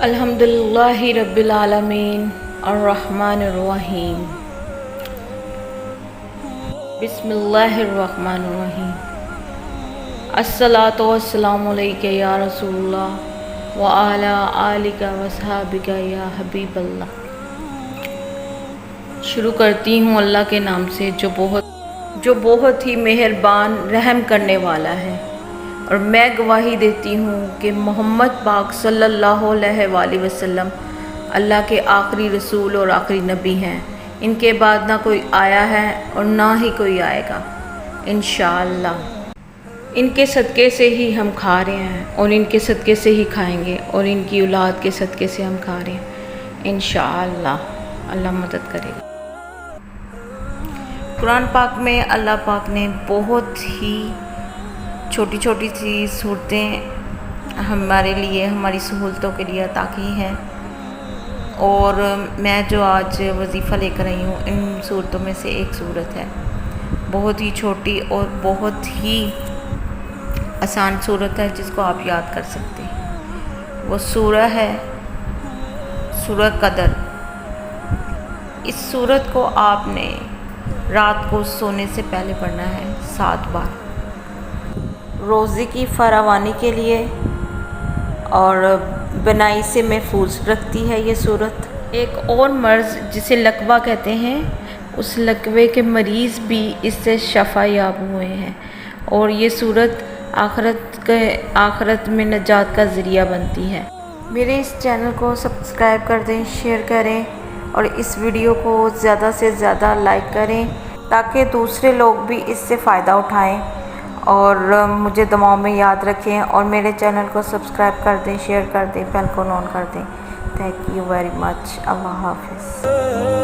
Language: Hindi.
अल्हम्दुलिल्लाहि रब्बिल आलमीन अर्रहमानिर रहीम बिस्मिल्लाहिर रहमानिर रहीम अस्सलातु वस्सलामु अलैका या रसूलल्लाह व अला आलिका व सहाबिका या हबीबल्लाह। शुरू करती हूँ अल्लाह के नाम से जो बहुत ही मेहरबान रहम करने वाला है। और मैं गवाही देती हूँ कि मोहम्मद पाक सल्लल्लाहु अलैहि वसल्लम अल्लाह के आखिरी रसूल और आखिरी नबी हैं। इनके बाद ना कोई आया है और ना ही कोई आएगा इंशाअल्लाह। इनके सदक़े से ही हम खा रहे हैं और इनके सदक़े से ही खाएंगे और इनकी औलाद के सदक़े से हम खा रहे हैं इंशाअल्लाह। अल्लाह मदद करेगा। कुरान पाक में अल्लाह पाक ने बहुत ही छोटी छोटी सी सूरतें हमारे लिए, हमारी सहूलतों के लिए अता की हैं। और मैं जो आज वजीफ़ा लेकर आई हूँ, इन सूरतों में से एक सूरत है, बहुत ही छोटी और बहुत ही आसान सूरत है जिसको आप याद कर सकते हैं। वो सूरह है सूरह कदर। इस सूरत को आपने रात को सोने से पहले पढ़ना है 7 बार, रोज़े की फरावानी के लिए और बनाई से महफूज रखती है ये सूरत। एक और मर्ज़ जिसे लकवा कहते हैं, उस लकवे के मरीज़ भी इससे शफ़ा याब हुए हैं। और ये सूरत आखरत में नजात का ज़रिया बनती है। मेरे इस चैनल को सब्सक्राइब कर दें, शेयर करें और इस वीडियो को ज़्यादा से ज़्यादा लाइक करें ताकि दूसरे लोग भी इससे फ़ायदा उठाएं। और मुझे दुआओं में याद रखें और मेरे चैनल को सब्सक्राइब कर दें, शेयर कर दें, बेल को ऑन कर दें। Thank you very much. अल्लाह हाफ़िज़।